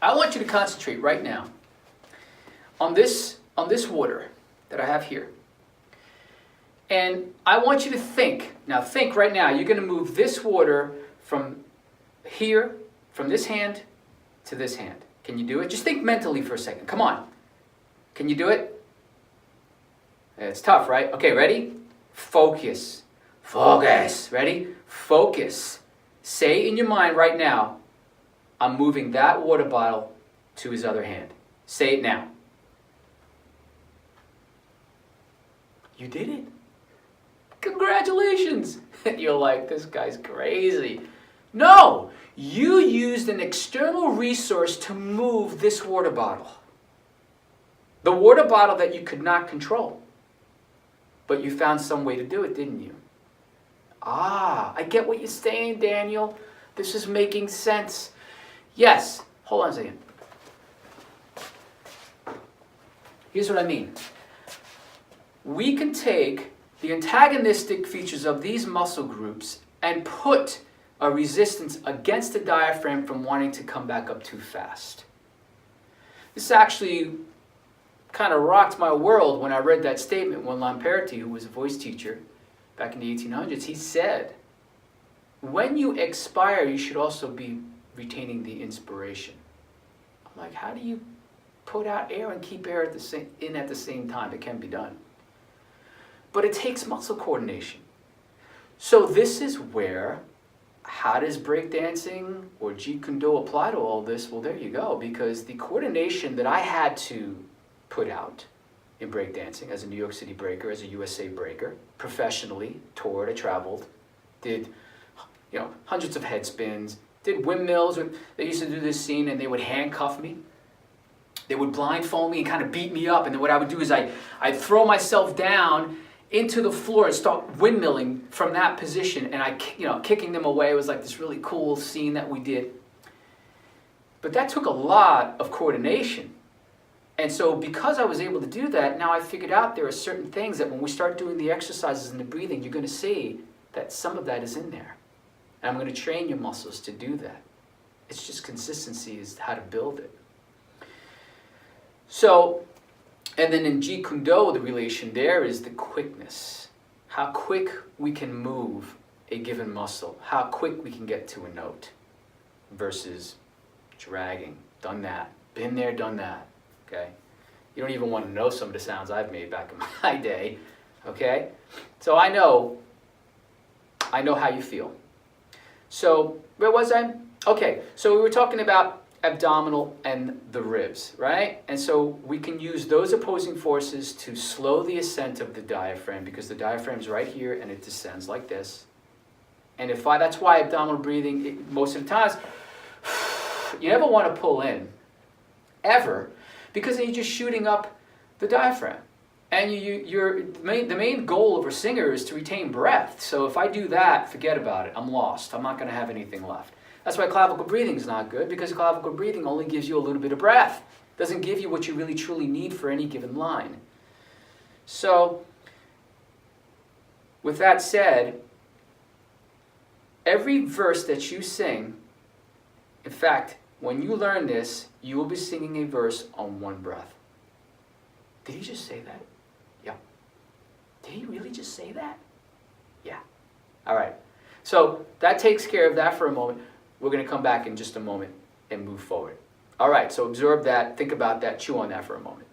I want you to concentrate right now on this water that I have here. And I want you to think right now, you're going to move this water from here, from this hand to this hand. Can you do it? Just think mentally for a second. Come on. Can you do it? It's tough, right? Okay, ready? Focus. Focus. Ready? Focus. Say in your mind right now, I'm moving that water bottle to his other hand. Say it now. You did it. Congratulations. You're like, this guy's crazy. No, you used an external resource to move this water bottle. The water bottle that you could not control. But you found some way to do it, didn't you? Ah, I get what you're saying, Daniel. This is making sense. Yes, hold on a second. Here's what I mean. We can take the antagonistic features of these muscle groups and put a resistance against the diaphragm from wanting to come back up too fast. This actually kind of rocked my world when I read that statement when Lamperti, who was a voice teacher back in the 1800s, he said, when you expire, you should also be retaining the inspiration. I'm like, how do you put out air and keep air at the same time? It can be done. But it takes muscle coordination. So this is where, how does breakdancing or Jeet Kune apply to all this? Well, there you go, because the coordination that I had to put out in breakdancing as a New York City breaker, as a USA breaker, professionally, toured, I traveled, did hundreds of head spins, did windmills. They used to do this scene and they would handcuff me. They would blindfold me and kind of beat me up. And then what I would do is I'd throw myself down into the floor and start windmilling from that position, and kicking them away. It was like this really cool scene that we did. But that took a lot of coordination. And so because I was able to do that, now I figured out there are certain things that when we start doing the exercises and the breathing, you're going to see that some of that is in there. And I'm going to train your muscles to do that. It's just consistency is how to build it. So, and then in Jeet Kune Do, the relation there is the quickness. How quick we can move a given muscle. How quick we can get to a note. Versus dragging. Done that. Been there, done that. Okay? You don't even want to know some of the sounds I've made back in my day. Okay? So I know how you feel. So, where was I? Okay, so we were talking about abdominal and the ribs, right? And so we can use those opposing forces to slow the ascent of the diaphragm, because the diaphragm's right here and it descends like this. And that's why abdominal breathing, most of the times, you never want to pull in, ever, because then you're just shooting up the diaphragm. And the main goal of a singer is to retain breath. So if I do that, forget about it. I'm lost. I'm not going to have anything left. That's why clavicle breathing is not good, because clavicle breathing only gives you a little bit of breath. It doesn't give you what you really truly need for any given line. So, with that said, every verse that you sing, in fact, when you learn this, you will be singing a verse on one breath. Did he just say that? Yeah. Did he really just say that? Yeah. All right. So that takes care of that for a moment. We're going to come back in just a moment and move forward. All right, so absorb that, think about that, chew on that for a moment.